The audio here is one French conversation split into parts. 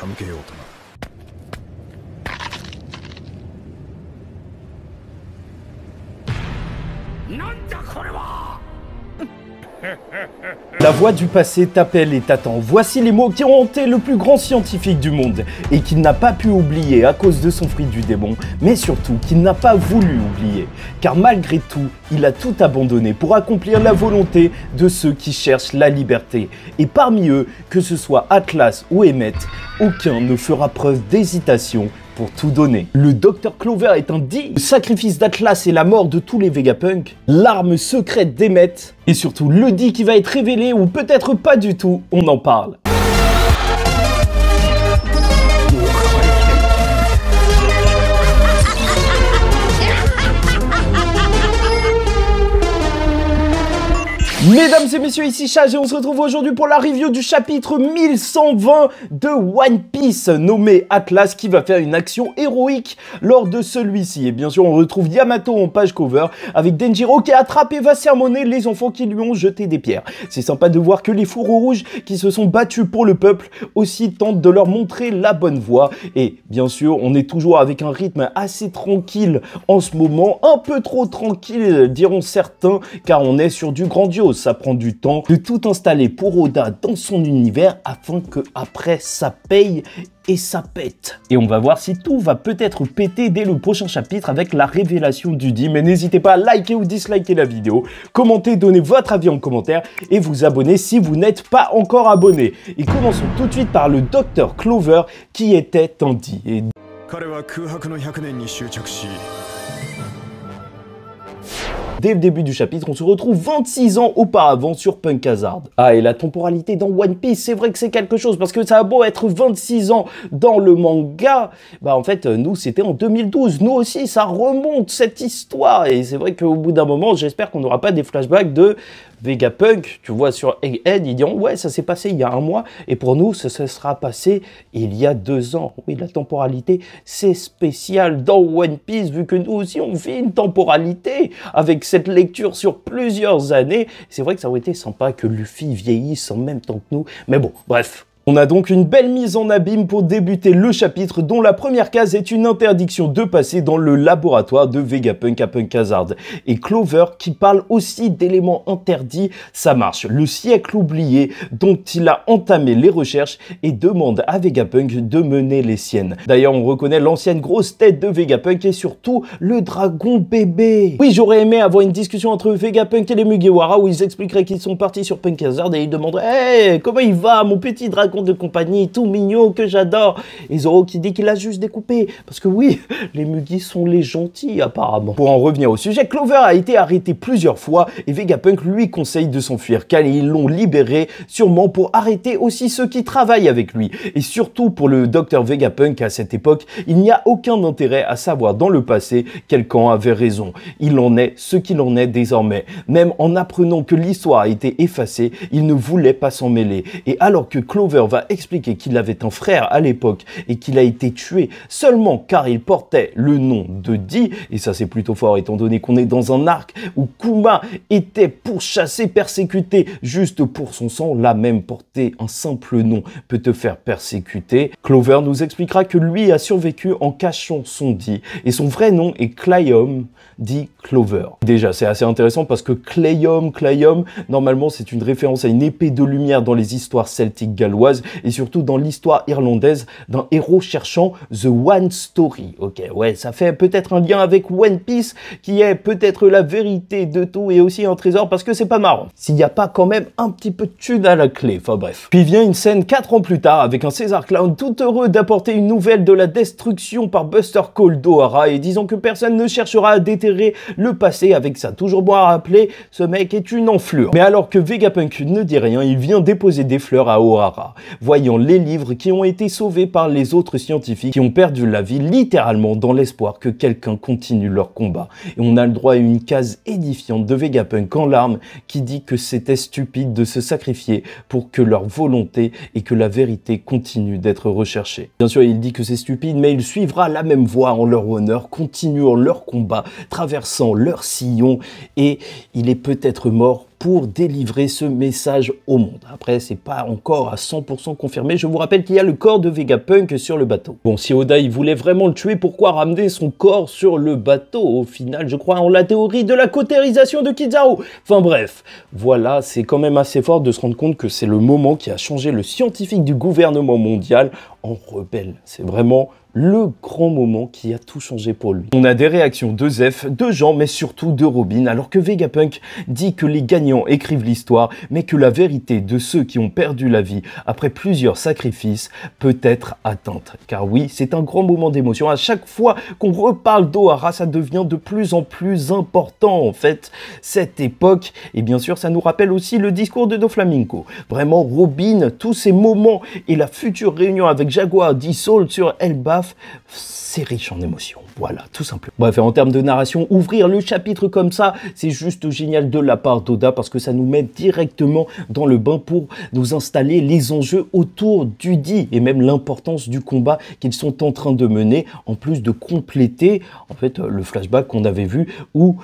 手向けようとな。なんだこれは。La voix du passé t'appelle et t'attend. Voici les mots qui ont hanté le plus grand scientifique du monde et qu'il n'a pas pu oublier à cause de son fruit du démon, mais surtout qu'il n'a pas voulu oublier. Car malgré tout, il a tout abandonné pour accomplir la volonté de ceux qui cherchent la liberté. Et parmi eux, que ce soit Atlas ou Emmet, aucun ne fera preuve d'hésitation pour tout donner. Le Dr Clover est un dit, le sacrifice d'Atlas et la mort de tous les Vegapunk, l'arme secrète d'Emmet, et surtout le dit qui va être révélé ou peut-être pas du tout, on en parle. Mesdames et messieurs, ici Chage et on se retrouve aujourd'hui pour la review du chapitre 1120 de One Piece, nommé Atlas, qui va faire une action héroïque lors de celui-ci. Et bien sûr, on retrouve Yamato en page cover avec Denjiro qui attrape et va sermonner les enfants qui lui ont jeté des pierres. C'est sympa de voir que les fourreaux rouges qui se sont battus pour le peuple aussi tentent de leur montrer la bonne voie. Et bien sûr, on est toujours avec un rythme assez tranquille en ce moment, un peu trop tranquille diront certains, car on est sur du grandiose. Ça prend du temps de tout installer pour Oda dans son univers afin que après ça paye et ça pète. Et on va voir si tout va peut-être péter dès le prochain chapitre avec la révélation du dit. Mais n'hésitez pas à liker ou disliker la vidéo, commenter, donner votre avis en commentaire et vous abonner si vous n'êtes pas encore abonné. Et commençons tout de suite par le Dr Clover qui était un dit. Et... Dès le début du chapitre, on se retrouve 26 ans auparavant sur Punk Hazard. Ah, et la temporalité dans One Piece, c'est vrai que c'est quelque chose, parce que ça a beau être 26 ans dans le manga, bah en fait, nous, c'était en 2012. Nous aussi, ça remonte, cette histoire. Et c'est vrai qu'au bout d'un moment, j'espère qu'on n'aura pas des flashbacks de Vegapunk, tu vois, sur Egghead, ils diront, ouais, ça s'est passé il y a un mois, et pour nous, ça se sera passé il y a 2 ans. Oui, la temporalité, c'est spécial dans One Piece, vu que nous aussi, on vit une temporalité avec cette lecture sur plusieurs années. C'est vrai que ça aurait été sympa que Luffy vieillisse en même temps que nous, mais bon, bref. On a donc une belle mise en abîme pour débuter le chapitre dont la première case est une interdiction de passer dans le laboratoire de Vegapunk à Punk Hazard. Et Clover qui parle aussi d'éléments interdits, ça marche. Le siècle oublié dont il a entamé les recherches et demande à Vegapunk de mener les siennes. D'ailleurs, on reconnaît l'ancienne grosse tête de Vegapunk et surtout le dragon bébé. Oui, j'aurais aimé avoir une discussion entre Vegapunk et les Mugiwara où ils expliqueraient qu'ils sont partis sur Punk Hazard et ils demanderaient « Hey, comment il va mon petit dragon de compagnie tout mignon que j'adore ?» Et Zoro qui dit qu'il a juste découpé parce que oui, les Mugis sont les gentils apparemment. Pour en revenir au sujet, Clover a été arrêté plusieurs fois et Vegapunk lui conseille de s'enfuir car ils l'ont libéré sûrement pour arrêter aussi ceux qui travaillent avec lui. Et surtout pour le docteur Vegapunk à cette époque, il n'y a aucun intérêt à savoir dans le passé quel camp avait raison. Il en est ce qu'il en est désormais. Même en apprenant que l'histoire a été effacée, il ne voulait pas s'en mêler. Et alors que Clover va expliquer qu'il avait un frère à l'époque et qu'il a été tué seulement car il portait le nom de Di, et ça c'est plutôt fort étant donné qu'on est dans un arc où Kuma était pourchassé, persécuté juste pour son sang, là même porter un simple nom peut te faire persécuter. Clover nous expliquera que lui a survécu en cachant son Di et son vrai nom est Clayum, dit Clover. Déjà c'est assez intéressant parce que Clayum, normalement c'est une référence à une épée de lumière dans les histoires celtiques galloises et surtout dans l'histoire irlandaise d'un héros cherchant The One Story. Ok, ouais, ça fait peut-être un lien avec One Piece qui est peut-être la vérité de tout et aussi un trésor parce que c'est pas marrant s'il n'y a pas quand même un petit peu de thune à la clé, enfin bref. Puis vient une scène 4 ans plus tard avec un Caesar Clown tout heureux d'apporter une nouvelle de la destruction par Buster Call d'Ohara et disant que personne ne cherchera à déterrer le passé avec ça. Toujours bon à rappeler, ce mec est une enflure. Mais alors que Vegapunk ne dit rien, il vient déposer des fleurs à Ohara. Voyant les livres qui ont été sauvés par les autres scientifiques qui ont perdu la vie littéralement dans l'espoir que quelqu'un continue leur combat. Et on a le droit à une case édifiante de Vegapunk en larmes qui dit que c'était stupide de se sacrifier pour que leur volonté et que la vérité continuent d'être recherchées. Bien sûr, il dit que c'est stupide, mais il suivra la même voie en leur honneur, continuant leur combat, traversant leur sillon et il est peut-être mort pour délivrer ce message au monde. Après, c'est pas encore à 100% confirmé. Je vous rappelle qu'il y a le corps de Vegapunk sur le bateau. Bon, si Oda il voulait vraiment le tuer, pourquoi ramener son corps sur le bateau? Au final, je crois en la théorie de la cautérisation de Kizaru. Enfin bref, voilà, c'est quand même assez fort de se rendre compte que c'est le moment qui a changé le scientifique du gouvernement mondial en rebelle. C'est vraiment le grand moment qui a tout changé pour lui. On a des réactions de Zeph, de Jean, mais surtout de Robin, alors que Vegapunk dit que les gagnants écrivent l'histoire, mais que la vérité de ceux qui ont perdu la vie après plusieurs sacrifices peut être atteinte. Car oui, c'est un grand moment d'émotion. À chaque fois qu'on reparle d'Ohara, ça devient de plus en plus important, en fait, cette époque. Et bien sûr, ça nous rappelle aussi le discours de Doflamingo. Vraiment, Robin, tous ces moments et la future réunion avec Jaguar d'Isolde sur Elbaf, c'est riche en émotions, voilà, tout simplement. Bref, et en termes de narration, ouvrir le chapitre comme ça, c'est juste génial de la part d'Oda parce que ça nous met directement dans le bain pour nous installer les enjeux autour du Di et même l'importance du combat qu'ils sont en train de mener, en plus de compléter, en fait, le flashback qu'on avait vu où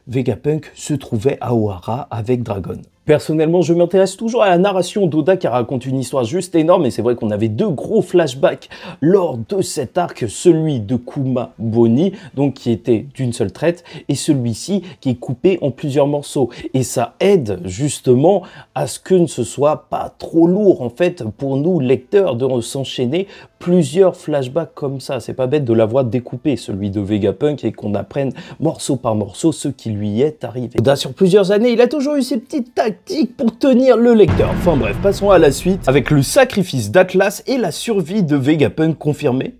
Vegapunk se trouvait à Ohara avec Dragon. Personnellement, je m'intéresse toujours à la narration d'Oda qui raconte une histoire juste énorme et c'est vrai qu'on avait deux gros flashbacks lors de cet arc, celui de Kuma Boni, donc qui était d'une seule traite, et celui-ci qui est coupé en plusieurs morceaux. Et ça aide justement à ce que ce soit pas trop lourd en fait pour nous lecteurs de s'enchaîner plusieurs flashbacks comme ça. C'est pas bête de l'avoir découpé, celui de Vegapunk, et qu'on apprenne morceau par morceau ce qui lui est arrivé. Oda, sur plusieurs années, il a toujours eu ses petites tactiques pour tenir le lecteur. Enfin bref, passons à la suite avec le sacrifice d'Atlas et la survie de Vegapunk confirmée.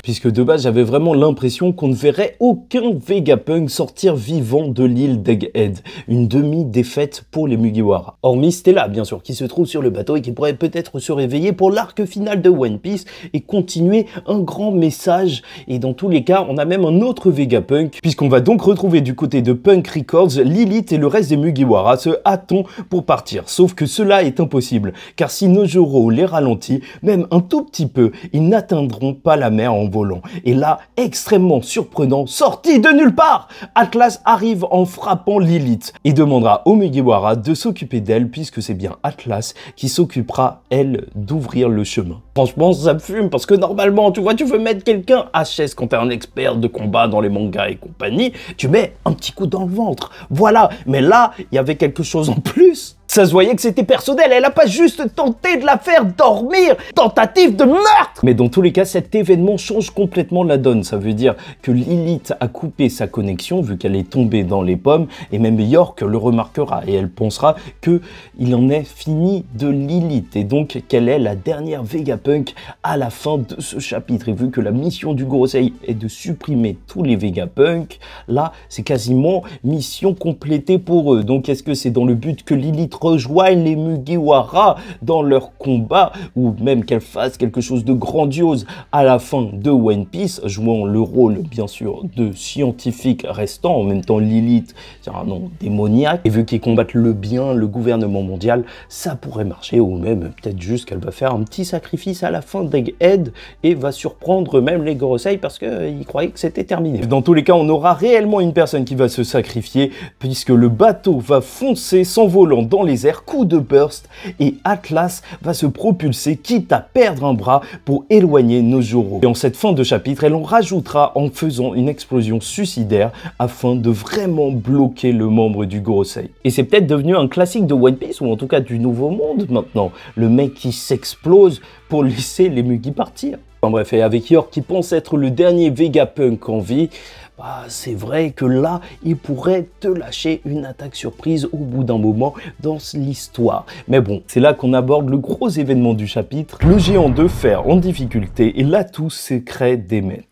Puisque de base, j'avais vraiment l'impression qu'on ne verrait aucun Vegapunk sortir vivant de l'île d'Egghead. Une demi-défaite pour les Mugiwara. Hormis Stella, bien sûr, qui se trouve sur le bateau et qui pourrait peut-être se réveiller pour l'arc final de One Piece et continuer un grand message. Et dans tous les cas, on a même un autre Vegapunk, puisqu'on va donc retrouver du côté de Punk Records, Lilith et le reste des Mugiwara se hâtons pour partir. Sauf que cela est impossible, car si Nojoro les ralentit, même un tout petit peu, ils n'atteindront pas la mer en volant. Et là, extrêmement surprenant, sorti de nulle part, Atlas arrive en frappant Lilith et demandera aux Mugiwara de s'occuper d'elle puisque c'est bien Atlas qui s'occupera, elle, d'ouvrir le chemin. Franchement, ça me fume parce que normalement, tu vois, tu veux mettre quelqu'un HS quand t'es un expert de combat dans les mangas et compagnie, tu mets un petit coup dans le ventre. Voilà, mais là, il y avait quelque chose en plus. Ça se voyait que c'était personnel, elle a pas juste tenté de la faire dormir, tentative de meurtre. Mais dans tous les cas, cet événement change complètement la donne. Ça veut dire que Lilith a coupé sa connexion vu qu'elle est tombée dans les pommes et même York le remarquera et elle pensera que il en est fini de Lilith et donc qu'elle est la dernière Vegapunk à la fin de ce chapitre. Et vu que la mission du Gorosei est de supprimer tous les Vegapunk, là c'est quasiment mission complétée pour eux. Donc est-ce que c'est dans le but que Lilith rejoignent les Mugiwara dans leur combat ou même qu'elle fasse quelque chose de grandiose à la fin de One Piece, jouant le rôle bien sûr de scientifique restant, en même temps Lilith c'est un nom démoniaque et vu qu'ils combattent le bien, le gouvernement mondial, ça pourrait marcher ou même peut-être juste qu'elle va faire un petit sacrifice à la fin d'Egghead et va surprendre même les Gorosei parce qu'ils croyaient que c'était terminé. Dans tous les cas, on aura réellement une personne qui va se sacrifier puisque le bateau va foncer s'envolant dans les airs, coup de burst, et Atlas va se propulser, quitte à perdre un bras pour éloigner Nojoro. Et en cette fin de chapitre, elle en rajoutera en faisant une explosion suicidaire afin de vraiment bloquer le membre du Gorosei. Et c'est peut-être devenu un classique de One Piece, ou en tout cas du Nouveau Monde maintenant. Le mec qui s'explose pour laisser les Mugi partir. Enfin bref, et avec York qui pense être le dernier Vegapunk en vie, bah, c'est vrai que là, il pourrait te lâcher une attaque surprise au bout d'un moment dans l'histoire. Mais bon, c'est là qu'on aborde le gros événement du chapitre, le géant de fer en difficulté et l'atout secret d'Emmet.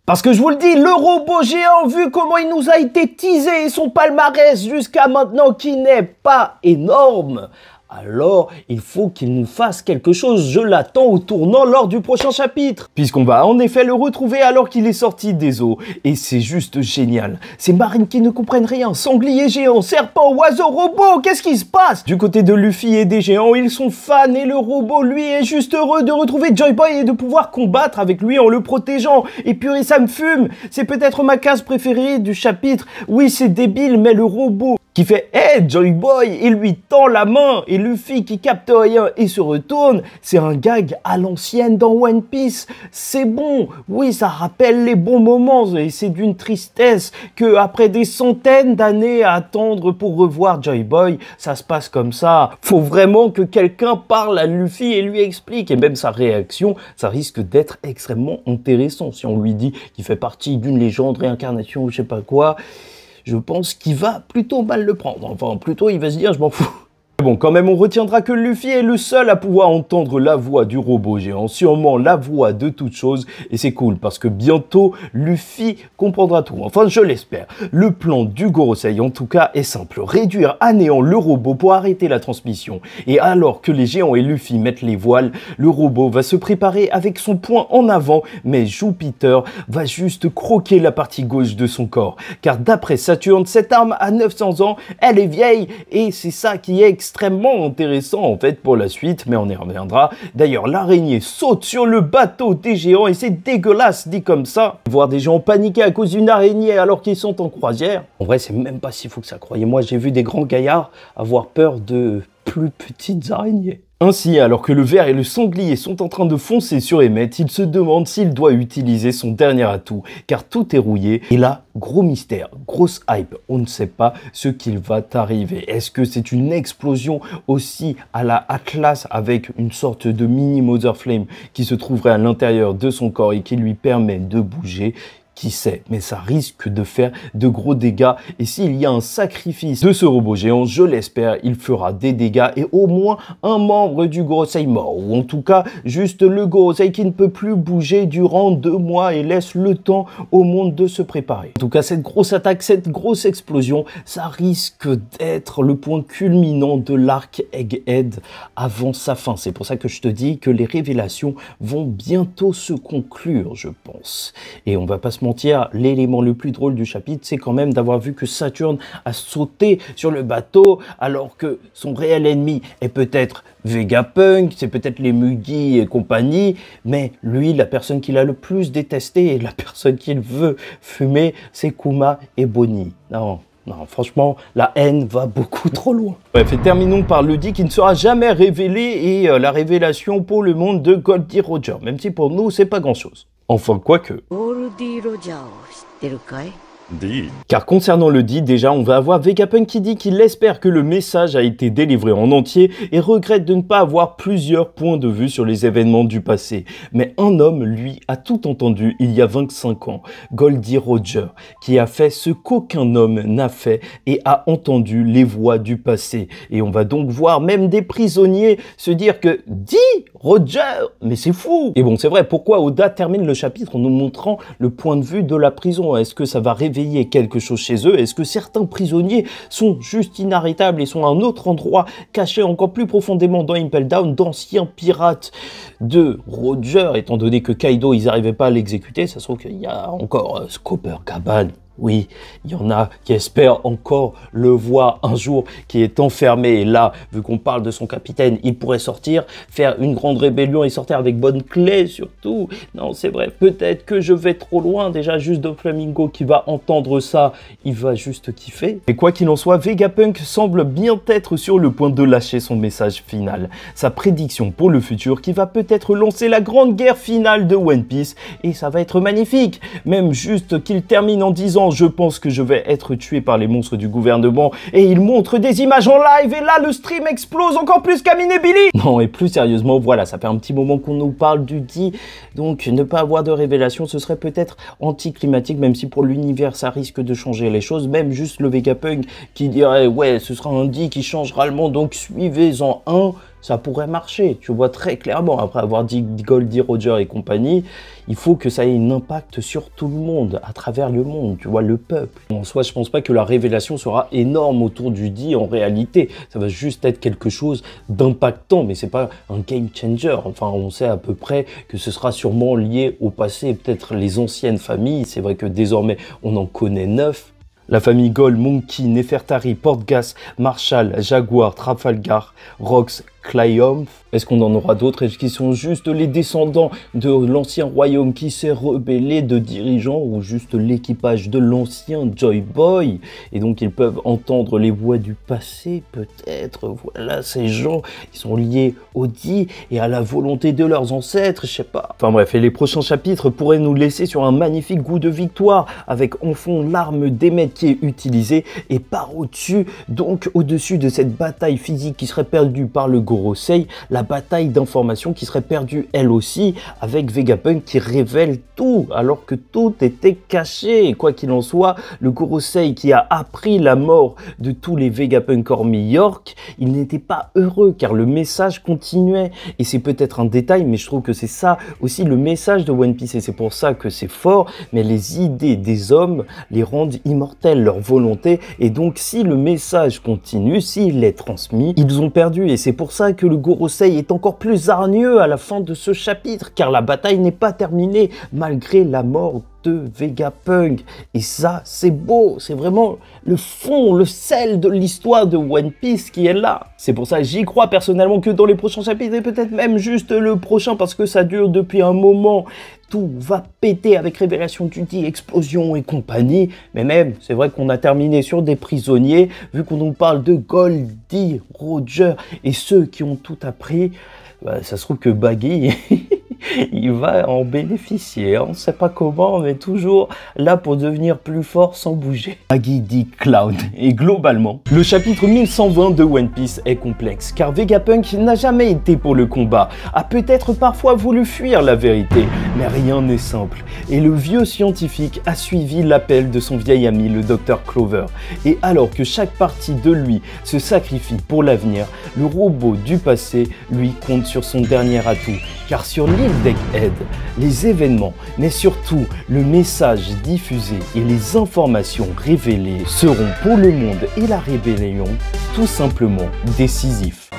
Parce que je vous le dis, le robot géant, vu comment il nous a été teasé et son palmarès jusqu'à maintenant qui n'est pas énorme, alors il faut qu'il nous fasse quelque chose. Je l'attends au tournant lors du prochain chapitre, puisqu'on va en effet le retrouver alors qu'il est sorti des eaux. Et c'est juste génial. Ces marines qui ne comprennent rien, sangliers géants, serpents, oiseaux, robots, qu'est-ce qui se passe? Du côté de Luffy et des géants, ils sont fans et le robot, lui, est juste heureux de retrouver Joy Boy et de pouvoir combattre avec lui en le protégeant. Et purée, ça me fume. C'est peut-être ma case préférée du chapitre. Oui, c'est débile, mais le robot qui fait « Hey, Joy Boy !» il lui tend la main, et Luffy qui capte rien et se retourne, c'est un gag à l'ancienne dans One Piece. C'est bon, oui, ça rappelle les bons moments, et c'est d'une tristesse que après des centaines d'années à attendre pour revoir Joy Boy, ça se passe comme ça. Faut vraiment que quelqu'un parle à Luffy et lui explique, et même sa réaction, ça risque d'être extrêmement intéressant. Si on lui dit qu'il fait partie d'une légende, réincarnation ou je sais pas quoi, je pense qu'il va plutôt mal le prendre. Enfin, plutôt, il va se dire, je m'en fous. Bon, quand même, on retiendra que Luffy est le seul à pouvoir entendre la voix du robot géant, sûrement la voix de toute chose, et c'est cool, parce que bientôt, Luffy comprendra tout. Enfin, je l'espère. Le plan du Gorosei, en tout cas, est simple. Réduire à néant le robot pour arrêter la transmission. Et alors que les géants et Luffy mettent les voiles, le robot va se préparer avec son poing en avant, mais Jupiter va juste croquer la partie gauche de son corps. Car d'après Saturne, cette arme a 900 ans, elle est vieille, et c'est ça qui est extrêmement intéressant en fait pour la suite, mais on y reviendra. D'ailleurs, l'araignée saute sur le bateau des géants et c'est dégueulasse dit comme ça. Voir des gens paniquer à cause d'une araignée alors qu'ils sont en croisière, en vrai c'est même pas si fou que ça. Croyez-moi, j'ai vu des grands gaillards avoir peur de plus petites araignées. Ainsi, alors que le ver et le sanglier sont en train de foncer sur Emmett, il se demande s'il doit utiliser son dernier atout, car tout est rouillé. Et là, gros mystère, grosse hype, on ne sait pas ce qu'il va arriver. Est-ce que c'est une explosion aussi à la Atlas avec une sorte de mini Mother Flame qui se trouverait à l'intérieur de son corps et qui lui permet de bouger? Qui sait, mais ça risque de faire de gros dégâts et s'il y a un sacrifice de ce robot géant, je l'espère, il fera des dégâts et au moins un membre du Gorosei mort, ou en tout cas juste le Gorosei qui ne peut plus bouger durant 2 mois et laisse le temps au monde de se préparer. En tout cas, cette grosse attaque, cette grosse explosion, ça risque d'être le point culminant de l'arc Egghead avant sa fin. C'est pour ça que je te dis que les révélations vont bientôt se conclure, je pense. Et on va pas se mentir, l'élément le plus drôle du chapitre, c'est quand même d'avoir vu que Saturne a sauté sur le bateau alors que son réel ennemi est peut-être Vegapunk, c'est peut-être les Mugi et compagnie, mais lui, la personne qu'il a le plus détesté et la personne qu'il veut fumer, c'est Kuma et Bonnie. Non, franchement, la haine va beaucoup trop loin. Bref, et terminons par le dit qui ne sera jamais révélé et la révélation pour le monde de Goldie Roger, même si pour nous, c'est pas grand-chose. Enfin, quoique. Car concernant le dit, déjà on va avoir Vegapunk qui dit qu'il espère que le message a été délivré en entier et regrette de ne pas avoir plusieurs points de vue sur les événements du passé. Mais un homme, lui, a tout entendu il y a 25 ans, Goldie Roger, qui a fait ce qu'aucun homme n'a fait et a entendu les voix du passé. Et on va donc voir même des prisonniers se dire que « Dis Roger, mais c'est fou !» Et bon, c'est vrai, pourquoi Oda termine le chapitre en nous montrant le point de vue de la prison? Est-ce que ça va réveiller quelque chose chez eux? Est-ce que certains prisonniers sont juste inarrêtables et sont à un autre endroit, cachés encore plus profondément dans Impel Down, d'anciens pirates de Roger, étant donné que Kaido, ils n'arrivaient pas à l'exécuter? Ça se trouve qu'il y a encore Coppercaban. Oui, il y en a qui espèrent encore le voir un jour, qui est enfermé. Et là, vu qu'on parle de son capitaine, il pourrait sortir, faire une grande rébellion et sortir avec bonne clé surtout. Non, c'est vrai, peut-être que je vais trop loin. Déjà, juste Doflamingo qui va entendre ça, il va juste kiffer. Et quoi qu'il en soit, Vegapunk semble bien être sur le point de lâcher son message final. Sa prédiction pour le futur qui va peut-être lancer la grande guerre finale de One Piece. Et ça va être magnifique. Même juste qu'il termine en disant: je pense que je vais être tué par les monstres du gouvernement, et il montre des images en live, et là le stream explose encore plus qu'Amine et Billy. Non, et plus sérieusement, voilà, ça fait un petit moment qu'on nous parle du dit, donc ne pas avoir de révélation, ce serait peut-être anticlimatique, même si pour l'univers ça risque de changer les choses. Même juste le Vegapunk qui dirait ouais, ce sera un dit qui changera le monde, donc suivez-en un. ça pourrait marcher, tu vois très clairement. Après avoir dit Goldie Roger et compagnie, il faut que ça ait un impact sur tout le monde, à travers le monde, tu vois, le peuple. En soi, je pense pas que la révélation sera énorme autour du dit en réalité. Ça va juste être quelque chose d'impactant, mais c'est pas un game changer. Enfin, on sait à peu près que ce sera sûrement lié au passé, peut-être les anciennes familles. C'est vrai que désormais, on en connaît 9. La famille Gold, Monkey, Nefertari, Portgas, Marshall, Jaguar, Trafalgar, Rox, Cliomf. Est-ce qu'on en aura d'autres? Est-ce qu'ils sont juste les descendants de l'ancien royaume qui s'est rebellé de dirigeants ou juste l'équipage de l'ancien Joy Boy? Et donc ils peuvent entendre les voix du passé peut-être. Voilà, ces gens, ils sont liés au dit et à la volonté de leurs ancêtres, je sais pas. Enfin bref, et les prochains chapitres pourraient nous laisser sur un magnifique goût de victoire avec en fond l'arme d'Emmet qui est utilisée et par au-dessus, donc au-dessus de cette bataille physique qui serait perdue par le Gorosei, la bataille d'information qui serait perdue elle aussi avec Vegapunk qui révèle tout alors que tout était caché. Quoi qu'il en soit, le Gorosei qui a appris la mort de tous les Vegapunk hormis York, il n'était pas heureux car le message continuait et c'est peut-être un détail mais je trouve que c'est ça aussi le message de One Piece et c'est pour ça que c'est fort, mais les idées des hommes les rendent immortels, leur volonté, et donc si le message continue, s'il est transmis, ils ont perdu et c'est pour ça que le Gorosei est encore plus hargneux à la fin de ce chapitre, car la bataille n'est pas terminée malgré la mort de Vegapunk. Et ça, c'est beau, c'est vraiment le fond, le sel de l'histoire de One Piece qui est là. C'est pour ça que j'y crois personnellement que dans les prochains chapitres, et peut-être même juste le prochain, parce que ça dure depuis un moment, tout va péter avec révélation du dit, explosion et compagnie. Mais même, c'est vrai qu'on a terminé sur des prisonniers, vu qu'on nous parle de Goldie, Roger et ceux qui ont tout appris. Bah, ça se trouve que Baggy, il va en bénéficier. On ne sait pas comment, mais toujours là pour devenir plus fort sans bouger. Baggy dit Cloud. Et globalement, le chapitre 1120 de One Piece est complexe, car Vegapunk n'a jamais été pour le combat, a peut-être parfois voulu fuir la vérité, mais rien n'est simple. Et le vieux scientifique a suivi l'appel de son vieil ami, le Dr Clover. Et alors que chaque partie de lui se sacrifie pour l'avenir, le robot du passé, lui, compte sur son dernier atout, car sur l'île d'Egghead, les événements, mais surtout le message diffusé et les informations révélées seront pour le monde et la rébellion tout simplement décisifs.